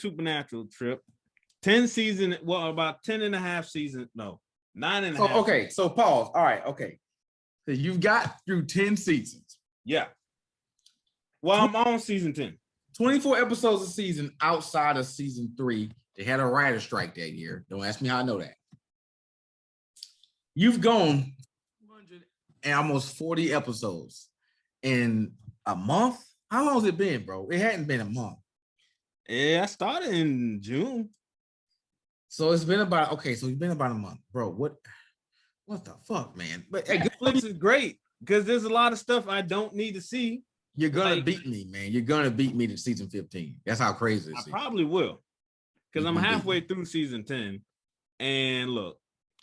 Supernatural, Trip. 10 season, well, about 10 and a half seasons. No, 9.5. So, okay, so pause. All right, okay. So you've got through 10 seasons. Yeah. Well, I'm on season 10. 24 episodes a season outside of season 3. They had a writer strike that year. Don't ask me how I know that. You've gone 200 and almost 40 episodes in a month. How long has it been, bro? It hadn't been a month. Yeah, I started in June. So it's been about so it's been about a month, bro. What the fuck, man? But hey, Netflix is great because there's a lot of stuff I don't need to see. You're gonna beat me, man. You're gonna beat me to season 15. That's how crazy this is. I probably will because I'm halfway through season 10. And look,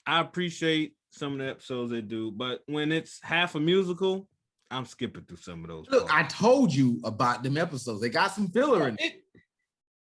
I appreciate some of the episodes they do, but when it's half a musical, I'm skipping through some of those. Look, parts. I told you about them episodes. They got some filler in it.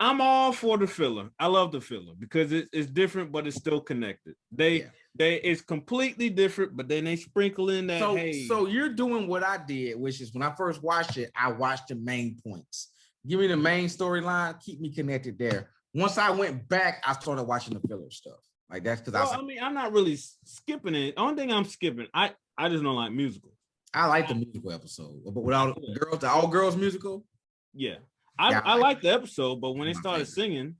I'm all for the filler. I love the filler because it's different, but it's still connected. It's completely different, but then they sprinkle in that. So you're doing what I did, which is when I first watched it, I watched the main points. Give me the main storyline, keep me connected there. Once I went back, I started watching the filler stuff. Like that's because I'm not really skipping it. Only thing I'm skipping, I just don't like musicals. I like the musical episode, but without the all girls musical. Yeah. I like the episode, but when they started singing,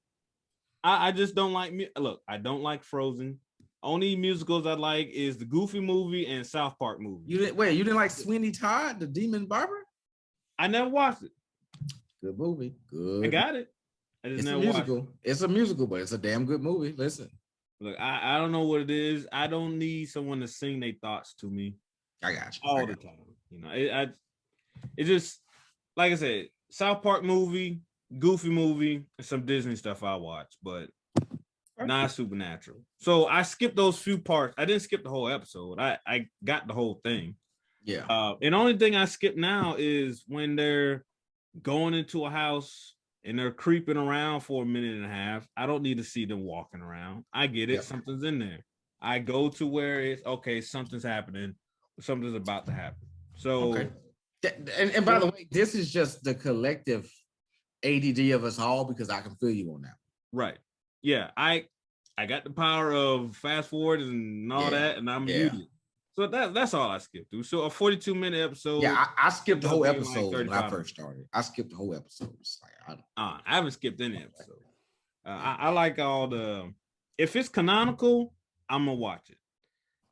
I just don't like. Look, I don't like Frozen. Only musicals I like is the Goofy movie and South Park movie. You didn't like Sweeney Todd, the Demon Barber? I never watched it. Good movie. Good. I got it. It's a musical. It's a musical, but it's a damn good movie. Listen. Look, I don't know what it is. I don't need someone to sing their thoughts to me. I got you. All the time. You know, it just, like I said, South Park movie, Goofy movie, and some Disney stuff I watch, but not Supernatural. So I skipped those few parts. I didn't skip the whole episode. I got the whole thing. Yeah. And the only thing I skip now is when they're going into a house and they're creeping around for a minute and a half. I don't need to see them walking around. I get it. Yep. Something's in there. I go to where it's okay. Something's happening. Something's about to happen. So. Okay. And by the way, this is just the collective ADD of us all because I can feel you on that. Right. Yeah. I got the power of fast forward and all that, and I'm muted. So that's all I skipped through. So a 42-minute episode. Yeah, I skipped the whole episode when I first started. I skipped the whole episode. I haven't skipped any episode. I like all the. If it's canonical, I'm gonna watch it.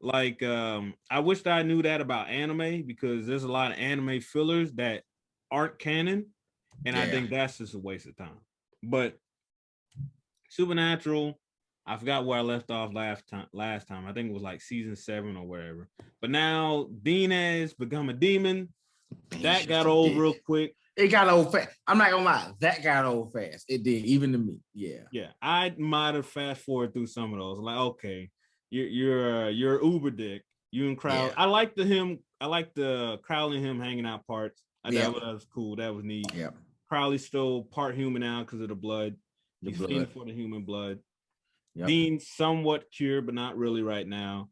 Like, I wish that I knew that about anime because there's a lot of anime fillers that aren't canon, and I think that's just a waste of time. But Supernatural, I forgot where I left off last time. I think it was like season 7 or whatever. But now Dean has become a demon. That got old real quick. It got old fast. I'm not gonna lie, that got old fast. It did, even to me. Yeah. Yeah, I might have fast forward through some of those. Like, okay. You're Uber Dick. You and Crowley. Yeah. I like the Crowley and him hanging out parts. That was cool. That was neat. Yeah. Crowley's still part human now because of the blood. He's feeding for the human blood. Yep. Dean's somewhat cured, but not really right now.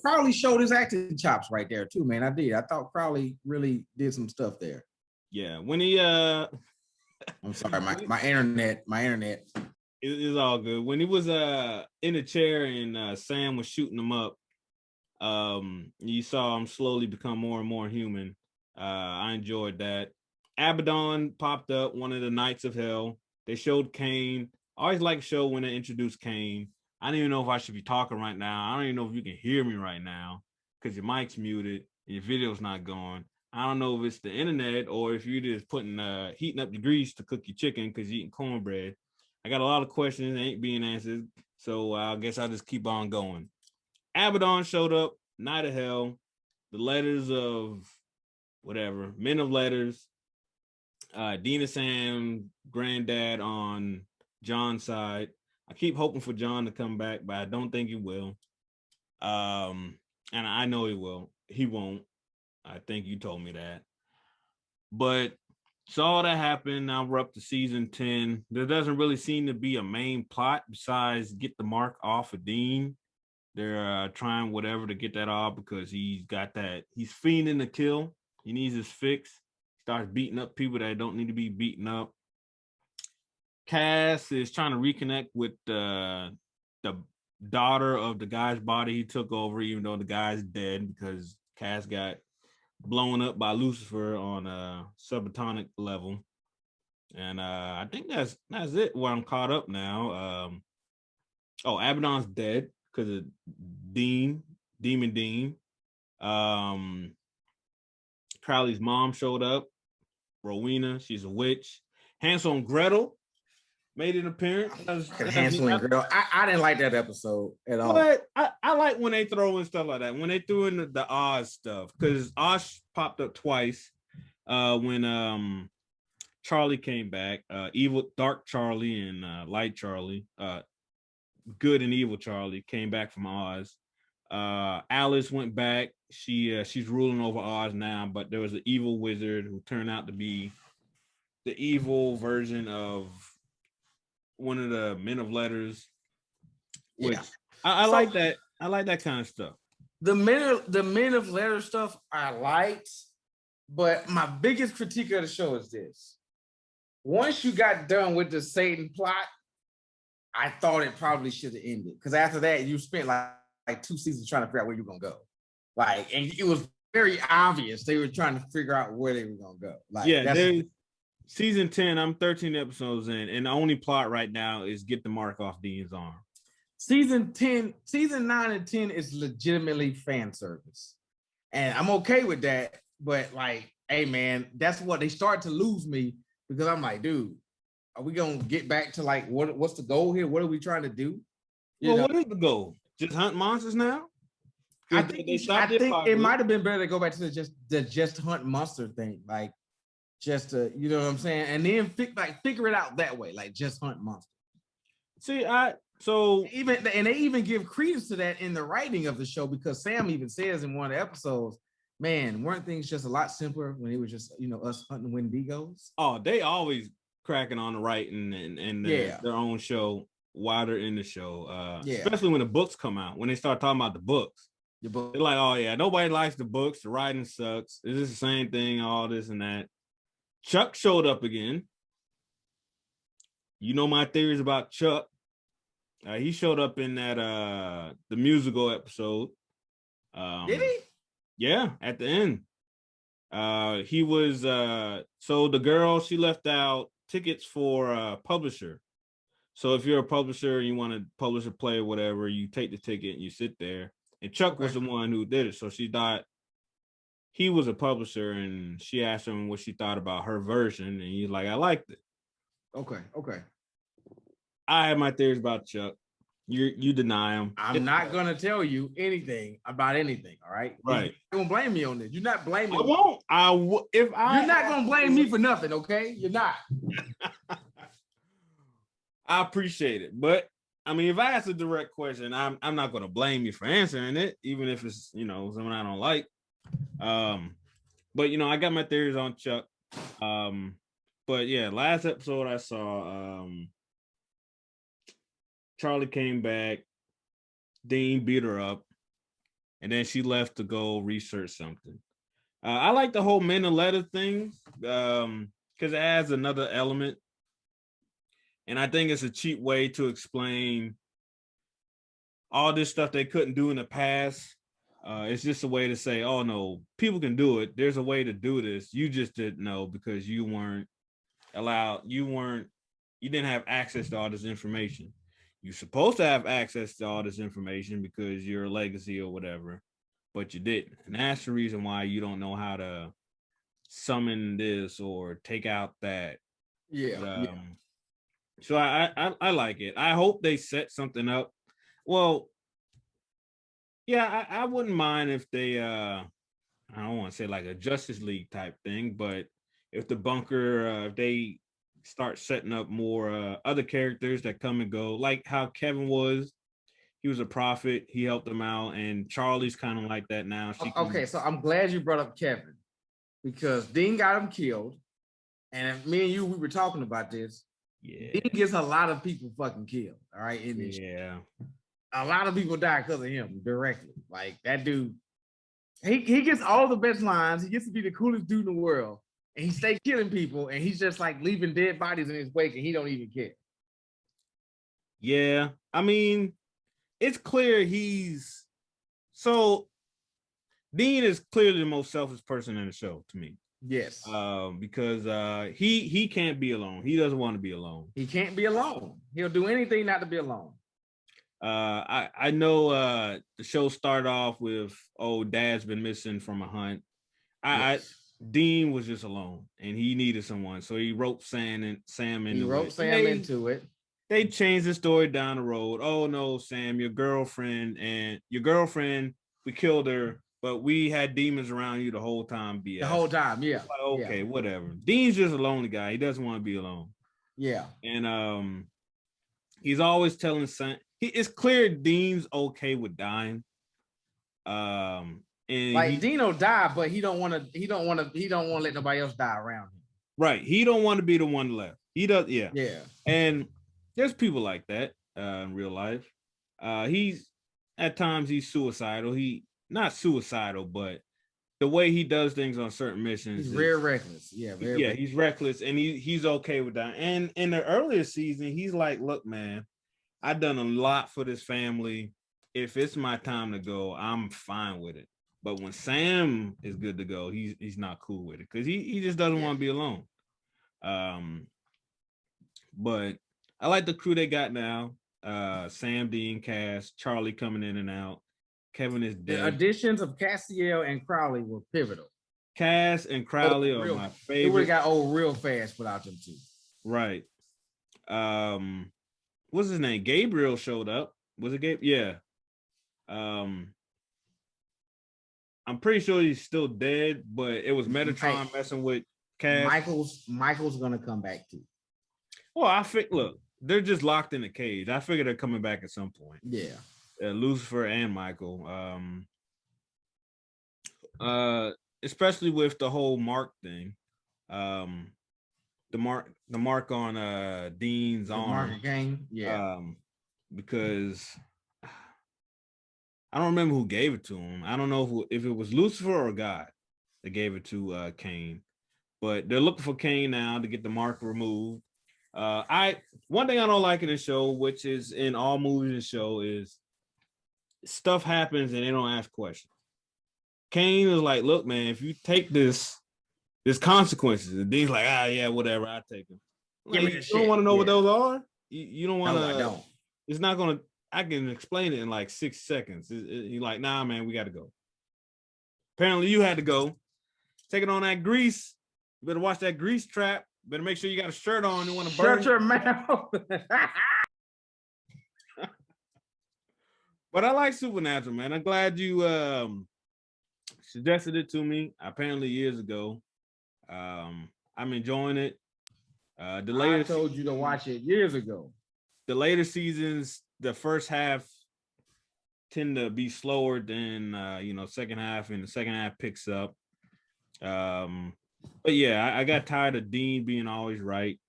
Crowley showed his acting chops right there too, man. I did. I thought Crowley really did some stuff there. Yeah. When he I'm sorry, my internet. It's all good. When he was in a chair and Sam was shooting him up, you saw him slowly become more and more human. I enjoyed that. Abaddon popped up, one of the Knights of Hell. They showed Kane. I always like to show when they introduce Kane. I don't even know if I should be talking right now. I don't even know if you can hear me right now because your mic's muted and your video's not going. I don't know if it's the internet or if you're just heating up the grease to cook your chicken because you're eating cornbread. I got a lot of questions that ain't being answered, so I guess I'll just keep on going. Abaddon showed up, Knight of Hell, the letters of whatever, Men of Letters, Dina Sam, granddad on John's side. I keep hoping for John to come back, but I don't think he will. And I know he will. He won't. I think you told me that. But so all that happened. Now we're up to season 10. There doesn't really seem to be a main plot besides get the mark off of Dean. They're trying whatever to get that off because he's got that. He's fiending to kill. He needs his fix. Starts beating up people that don't need to be beaten up. Cass is trying to reconnect with the daughter of the guy's body he took over, even though the guy's dead because Cass got blown up by Lucifer on a subatomic level. And I think that's it. Where I'm caught up now. Abaddon's dead because of Demon Dean. Crowley's mom showed up. Rowena, she's a witch. Hansel and Gretel made an appearance. Hansel and Gretel. I didn't like that episode at all. But I like when they throw in stuff like that. When they threw in the Oz stuff, because Oz popped up twice. When Charlie came back, evil Dark Charlie and Light Charlie, good and evil Charlie came back from Oz. Alice went back. She's ruling over Oz now, but there was an evil wizard who turned out to be the evil version of one of the men of letters. Which I like that. I like that kind of stuff. The men of letters stuff I liked, but my biggest critique of the show is this. Once you got done with the Satan plot, I thought it probably should have ended. Because after that, you spent like 2 seasons trying to figure out where you're gonna go. Like, and it was very obvious they were trying to figure out where they were gonna go. Like, yeah, season 10, I'm 13 episodes in, and the only plot right now is get the mark off Dean's arm. Season 9 and 10 is legitimately fan service. And I'm okay with that, but like, hey man, that's what they start to lose me because I'm like, dude, are we gonna get back to like what's the goal here? What are we trying to do? What is the goal? Just hunt monsters now? I think it might have been better to go back to the just hunt monster thing, like just to, you know what I'm saying, and then figure it out that way, like just hunt monsters. See, they even give credence to that in the writing of the show because Sam even says in one of the episodes, man, weren't things just a lot simpler when it was just us hunting Wendigos? Oh, they always cracking on the writing and their own show while they're in the show. Especially when the books come out, when they start talking about the books. They're like, oh yeah, nobody likes the books. The writing sucks. It's just the same thing, all this and that. Chuck showed up again. You know my theories about Chuck. He showed up in that the musical episode. Did he? Yeah, at the end. He was so the girl, she left out tickets for a publisher. So if you're a publisher and you want to publish a play or whatever, you take the ticket and you sit there. And Chuck was the one who did it. So she thought he was a publisher, and she asked him what she thought about her version, and he's like, I liked it. Okay. I have my theories about Chuck. You deny him. I'm not gonna tell you anything about anything. All right. Right. You're gonna blame me on this. You're not blaming me. I won't. You're not gonna blame me for nothing, okay? You're not. I appreciate it, but I mean, if I ask a direct question, I'm not gonna blame you for answering it, even if it's someone I don't like. But I got my theories on Chuck. But yeah, last episode I saw Charlie came back, Dean beat her up, and then she left to go research something. I like the whole men and letter thing because it adds another element. And I think it's a cheap way to explain all this stuff they couldn't do in the past. It's just a way to say, oh no, people can do it. There's a way to do this. You just didn't know because you weren't allowed. You didn't have access to all this information. You're supposed to have access to all this information because you're a legacy or whatever, but you didn't. And that's the reason why you don't know how to summon this or take out that. So I like it. I hope they set something up. Well, yeah, I wouldn't mind if they I don't want to say like a Justice League type thing, but if the bunker if they start setting up more other characters that come and go, like how Kevin was. He was a prophet. He helped them out, and Charlie's kind of like that now. Okay, so I'm glad you brought up Kevin because Dean got him killed, and me and you, we were talking about this. Yeah, Dean gets a lot of people fucking killed. All right, in this show. A lot of people die because of him directly. Like that dude, he gets all the best lines. He gets to be the coolest dude in the world, and he stay killing people, and he's just like leaving dead bodies in his wake, and he don't even care. Yeah, I mean, it's clear so Dean is clearly the most selfish person in the show to me. Yes. Because he can't be alone. He doesn't want to be alone. He can't be alone. He'll do anything not to be alone. I know the show started off with, oh, dad's been missing from a hunt. Yes. Dean was just alone and he needed someone, so he roped Sam into it. They changed the story down the road. Oh no, Sam, your girlfriend, we killed her, but we had demons around you the whole time. BS. The whole time, yeah. Like, okay, whatever. Dean's just a lonely guy. He doesn't want to be alone. Yeah. And he's always telling Sam. It's clear Dean's okay with dying. And like Dino died, but he don't want to let nobody else die around him. Right. He don't want to be the one left. He does, yeah. Yeah. And there's people like that in real life. He's at times he's suicidal. He not suicidal, but the way he does things on certain missions. He's very reckless. Yeah, reckless. He's reckless, and he's okay with that. And in the earlier season, he's like, look, man, I've done a lot for this family. If it's my time to go, I'm fine with it. But when Sam is good to go, he's not cool with it because he just doesn't want to be alone. But I like the crew they got now. Sam, Dean, Cass, Charlie coming in and out. Kevin is dead. The additions of Castiel and Crowley were pivotal. Cass and Crowley are my favorite. It would have got old real fast without them two. Right. What's his name? Gabriel showed up. Was it Gabe? Yeah. I'm pretty sure he's still dead, but it was Metatron messing with Cass. Michael's gonna come back too. Well, look, they're just locked in a cage. I figure they're coming back at some point. Yeah. Lucifer and Michael. Especially with the whole Mark thing. The mark on Dean's arm. Mark game. Yeah. Because I don't remember who gave it to him. I don't know if it was Lucifer or God that gave it to Cain. But they're looking for Cain now to get the mark removed. One thing I don't like in the show, which is in all movies and show, is stuff happens and they don't ask questions. Cain is like, look, man, if you take this, there's consequences. And Dean's like, yeah, whatever, I'll take them. Like, you don't want to know what those are? You don't want to. No, I don't. It's not going to, I can explain it in like 6 seconds. You're like, nah, man, we got to go. Apparently you had to go. Taking on that grease. You better watch that grease trap. Better make sure you got a shirt on. You want to burn. Shut your mouth. But I like Supernatural, man. I'm glad you suggested it to me. Apparently years ago. I'm enjoying it. I told you to watch it years ago. The later seasons, the first half tend to be slower than second half, and the second half picks up. But yeah, I got tired of Dean being always right.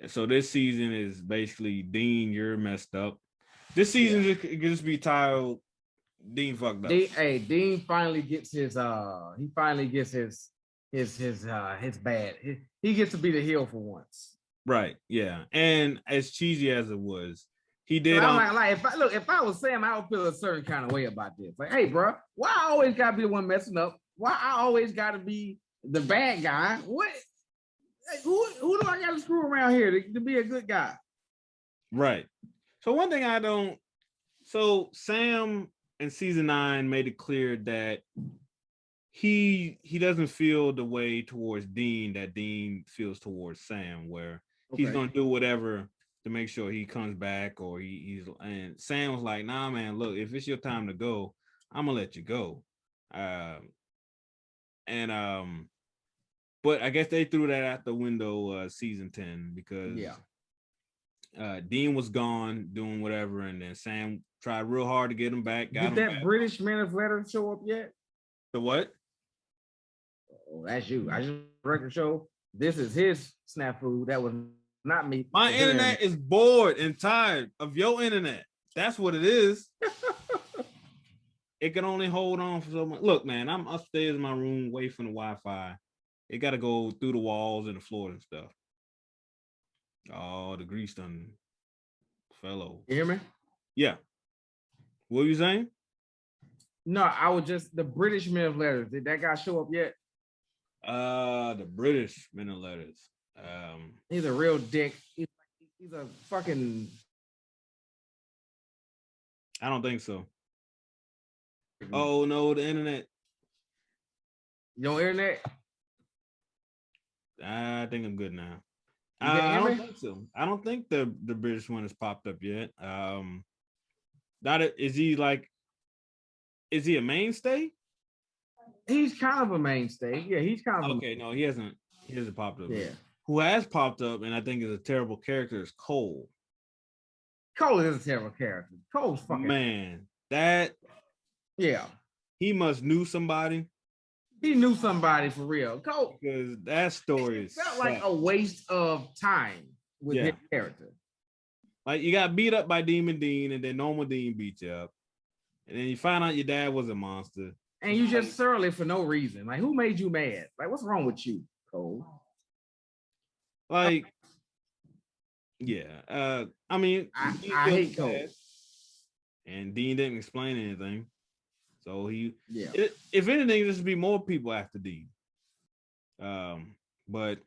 So this season is basically Dean, you're messed up. This season it could just be titled Dean fucked up. Dean finally gets his bad. He gets to be the heel for once. Right. Yeah. And as cheesy as it was, he did. So if I was Sam, I would feel a certain kind of way about this. Like, hey, bro, why I always gotta be the one messing up? Why I always gotta be the bad guy? What? Who do I gotta screw around here to be a good guy? Right. So one thing so Sam in season 9 made it clear that he doesn't feel the way towards Dean that Dean feels towards Sam, where he's gonna do whatever to make sure he comes back, or and Sam was like, nah, man, look, if it's your time to go, I'm gonna let you go. But I guess they threw that out the window season 10 because Dean was gone doing whatever, and then Sam tried real hard to get him back. Did that British Man of Letter show up yet? The what? Oh, that's you. I just record show. This is his snafu. That was not me. My internet is bored and tired of your internet. That's what it is. It can only hold on for so much. Look, man, I'm upstairs in my room waiting for the Wi-Fi. It got to go through the walls and the floor and stuff. Oh, the grease done fellow. You hear me? Yeah. What were you saying? No, I was just the British men of letters. Did that guy show up yet? The British men of letters. He's a real dick. He's a fucking. I don't think so. Oh no, the internet. Your internet? I think I'm good now. You can I hear don't me? think so. I don't think the British one has popped up yet. Is he like? Is he a mainstay? He's kind of a mainstay. Yeah, he's kind of Okay. No, he hasn't. He hasn't popped up. Yeah. Yet. Who has popped up and I think is a terrible character is Cole. Cole is a terrible character. Cole's fucking man. That yeah. He must knew somebody. He knew somebody for real. Cole, because that story felt like a waste of time with his character. Like you got beat up by Demon Dean, and then Normal Dean beat you up, and then you find out your dad was a monster, and you just surly for no reason. Like, who made you mad? Like, what's wrong with you, Cole? Like, yeah. I mean, I hate Cole. And Dean didn't explain anything, so if anything, this would be more people after Dean. But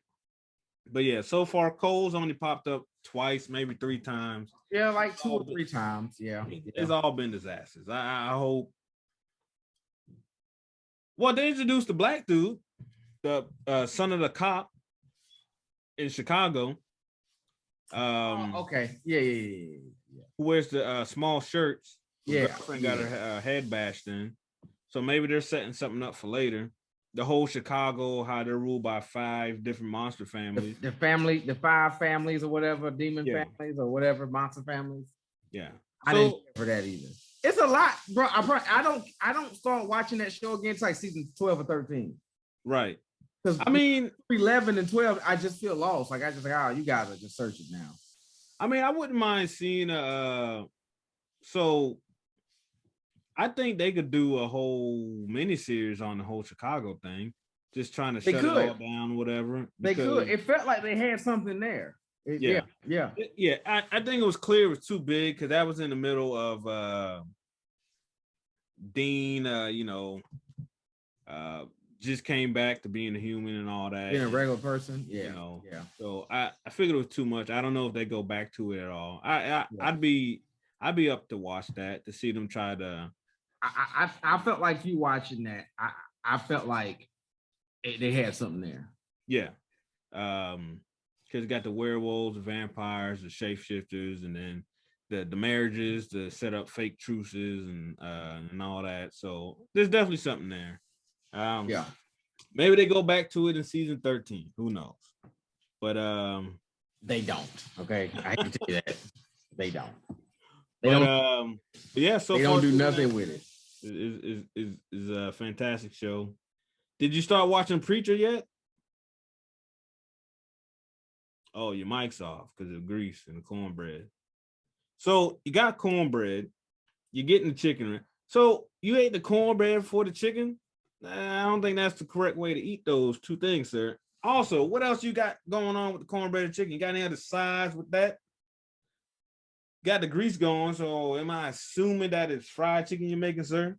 yeah, so far Cole's only popped up twice, maybe 3 times. Yeah, like 2 or 3 times. Yeah, it's all been disasters. I hope. Well, they introduced the black dude, the son of the cop in Chicago. Okay. Yeah. Who wears the small shirts? Yeah. Girlfriend got her head bashed in, so maybe they're setting something up for later. The whole Chicago, how they're ruled by 5 different monster families. The 5 families or whatever, demon families or whatever, monster families. Yeah. I didn't care for that either. It's a lot, bro. I don't start watching that show again until like season 12 or 13. Right. Because I mean 11 and 12, I just feel lost. Like I just you guys are just searching now. I mean, I wouldn't mind seeing so I think they could do a whole miniseries on the whole Chicago thing, just trying to shut it all down, whatever. They could. It felt like they had something there. Yeah. I think it was clear it was too big because that was in the middle of Dean. Just came back to being a human and all that. Being a regular person. Yeah. So I figured it was too much. I don't know if they go back to it at all. I'd be up to watch that, to see them try to. I felt like you watching that. I felt like they had something there. Yeah. Because got the werewolves, the vampires, the shapeshifters, and then the marriages to set up fake truces and all that. So there's definitely something there. Maybe they go back to it in season 13. Who knows? But they don't. Okay, I hate to tell you that they don't. Yeah. So they don't do nothing with it. Is a fantastic show. Did you start watching Preacher yet? Oh, your mic's off because of grease and the cornbread. So you got cornbread, you're getting the chicken. So you ate the cornbread before the chicken? I don't think that's the correct way to eat those 2 things, sir. Also, what else you got going on with the cornbread and chicken? You got any other sides with that? Got the grease going, so am I assuming that it's fried chicken you're making, sir?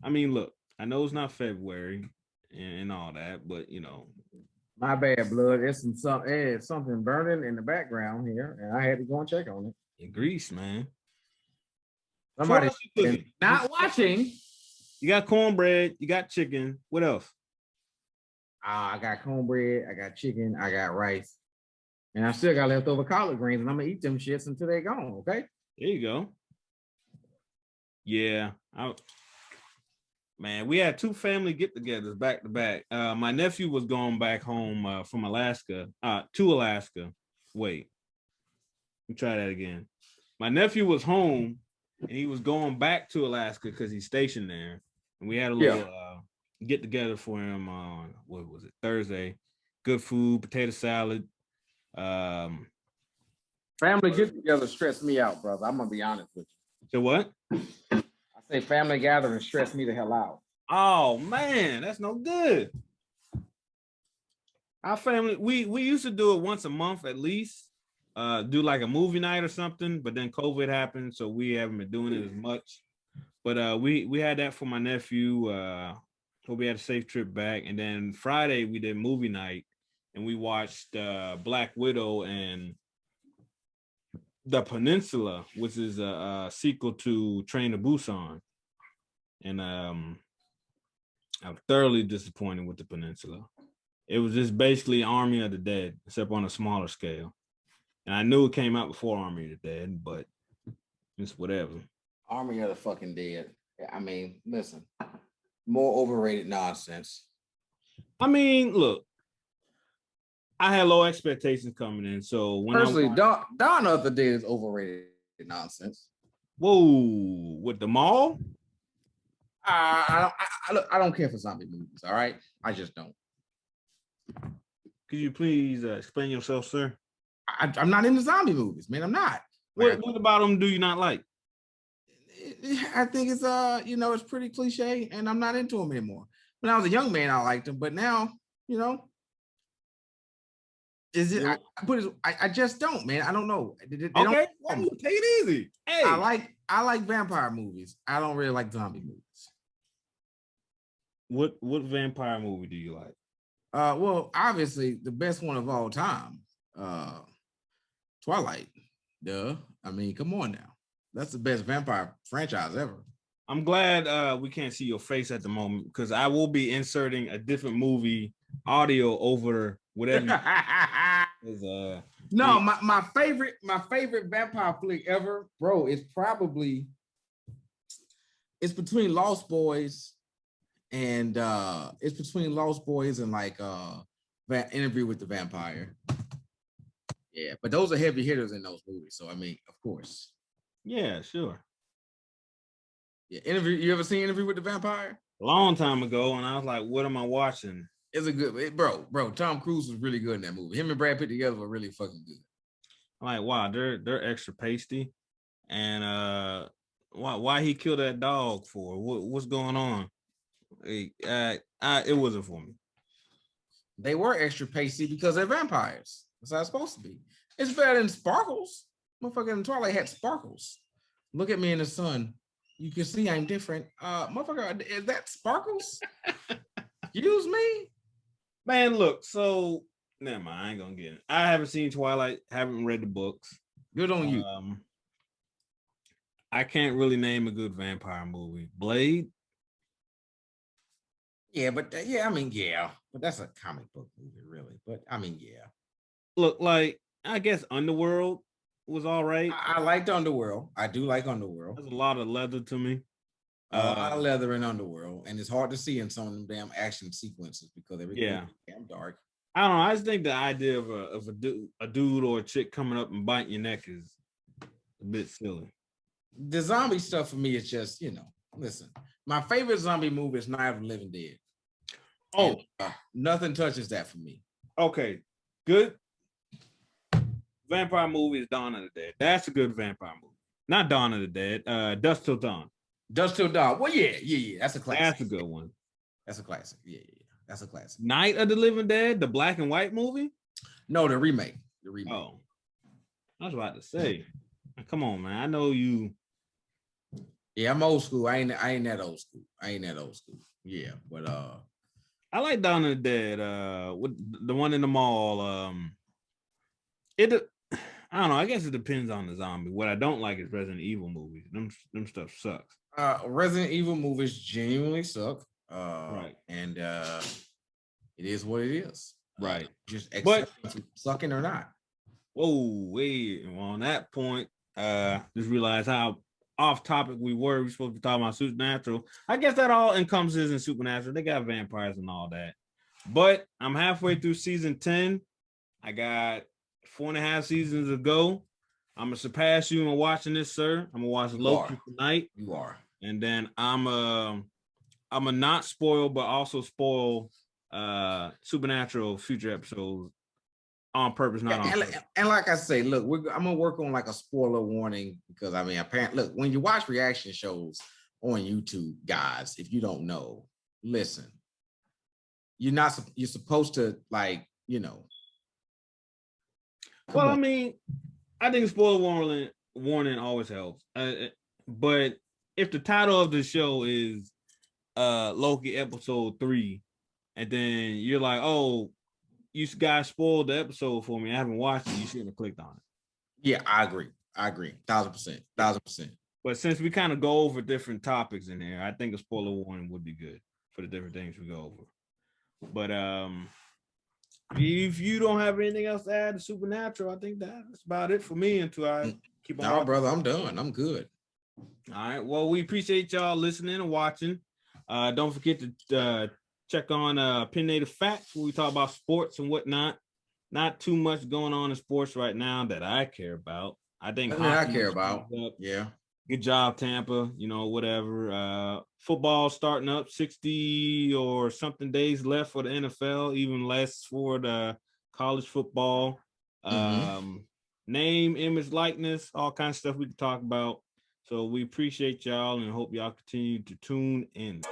I mean, look, I know it's not February and all that, but my bad, blood. It's something burning in the background here, and I had to go and check on it. In grease, man. Somebody not watching. You got cornbread, you got chicken. What else? I got cornbread, I got chicken, I got rice, and I still got leftover collard greens, and I'm gonna eat them shits until they're gone. Okay. There you go. Yeah, man, we had 2 family get-togethers back to back. My nephew was going back home from Alaska, to Alaska. Wait, let me try that again. My nephew was home, and he was going back to Alaska because he's stationed there. And we had a little get together for him on what was it, Thursday? Good food, potato salad. Family get together stress me out, brother. I'm gonna be honest with you. So what? I say family gathering stress me the hell out. Oh man, that's no good. Our family, we used to do it once a month at least. Do like a movie night or something, but then COVID happened, so we haven't been doing it as much. But we had that for my nephew. Hope we had a safe trip back. And then Friday we did movie night, and we watched Black Widow and The Peninsula, which is a sequel to Train to Busan. And I'm thoroughly disappointed with The Peninsula. It was just basically Army of the Dead, except on a smaller scale. And I knew it came out before Army of the Dead, but it's whatever. Army of the fucking Dead. I mean, listen, more overrated nonsense. I mean, look, I had low expectations coming in, so when personally, Dawn of the Dead is overrated nonsense. Whoa, with the mall? I don't care for zombie movies. All right, I just don't. Could you please explain yourself, sir? I'm not into zombie movies, man. I'm not. What about them do you not like? I think it's it's pretty cliche, and I'm not into them anymore. When I was a young man, I liked them, but now, is it? I just don't, man. I don't know. They okay, take it easy. Hey, I like vampire movies. I don't really like zombie movies. What vampire movie do you like? Well, obviously the best one of all time, Twilight. Duh. I mean, come on now. That's the best vampire franchise ever. I'm glad we can't see your face at the moment, because I will be inserting a different movie audio over whatever. No, my favorite vampire flick ever, bro, is probably between Lost Boys and like Interview with the Vampire. Yeah, but those are heavy hitters in those movies. So I mean, of course. Yeah, sure. Yeah, you ever seen Interview with the Vampire? A long time ago, and I was like, what am I watching? It's a good bro. Tom Cruise was really good in that movie. Him and Brad Pitt together were really fucking good. I'm like, wow, they're extra pasty. And why he killed that dog for? What's going on? It wasn't for me. They were extra pasty because they're vampires. That's how it's supposed to be. It's better than sparkles. Motherfucker in Twilight had sparkles. Look at me in the sun. You can see I'm different. Motherfucker, is that sparkles? Excuse me? Man, look, so never mind, I ain't gonna get it. I haven't seen Twilight, haven't read the books. Good on you. I can't really name a good vampire movie. Blade? Yeah, but but that's a comic book movie, really. But I mean, yeah. Look, like, I guess Underworld was all right. I liked Underworld. I do like Underworld. There's a lot of leather to me. A lot of leather in Underworld, and it's hard to see in some of them damn action sequences because everything is damn dark. I don't know. I just think the idea of a dude or a chick coming up and biting your neck is a bit silly. The zombie stuff for me is just, listen. My favorite zombie movie is Night of the Living Dead. Oh, and, nothing touches that for me. Okay, good vampire movie is Dawn of the Dead. That's a good vampire movie. Not Dawn of the Dead. Dusk Till Dawn. Dusk Till Dawn. Well, yeah. That's a classic. That's a good one. That's a classic. Yeah. That's a classic. Night of the Living Dead, the black and white movie? No, the remake. Oh, I was about to say. Come on, man. I know you. Yeah, I'm old school. I ain't that old school. Yeah, but I like Dawn of the Dead. With the one in the mall. I don't know. I guess it depends on the zombie. What I don't like is Resident Evil movies. Them stuff sucks. Resident Evil movies genuinely suck. Right. And it is what it is. Right. Just accept sucking or not. Whoa, wait. Well, on that point, just realized how off topic we were. We're supposed to be talking about Supernatural. I guess that all encompasses in Supernatural. They got vampires and all that. But I'm halfway through season 10. I got 4.5 seasons to go. I'm gonna surpass you in watching this, sir. I'm gonna watch Loki tonight. You are. And then I'm a not spoil, but also spoil Supernatural future episodes on purpose, not on purpose. And like I say, look, I'm gonna work on like a spoiler warning because I mean, apparently, look, when you watch reaction shows on YouTube, guys, if you don't know, listen, you're supposed to like you know. Well, I mean, I think spoiler warning always helps. But if the title of the show is Loki episode 3, and then you're like, oh, you guys spoiled the episode for me, I haven't watched it, you shouldn't have clicked on it. Yeah, I agree. 1,000%. But since we kind of go over different topics in here, I think a spoiler warning would be good for the different things we go over. But if you don't have anything else to add to Supernatural, I think that's about it for me until I keep on. No, brother, I'm done. I'm good. All right. Well, we appreciate y'all listening and watching. Don't forget to check on Pin Native Facts, where we talk about sports and whatnot. Not too much going on in sports right now that I care about. I think I care about. Yeah. Good job, Tampa. You know, whatever. Football starting up, 60 or something days left for the NFL, even less for the college football. Name, image, likeness, all kinds of stuff we can talk about. So we appreciate y'all and hope y'all continue to tune in.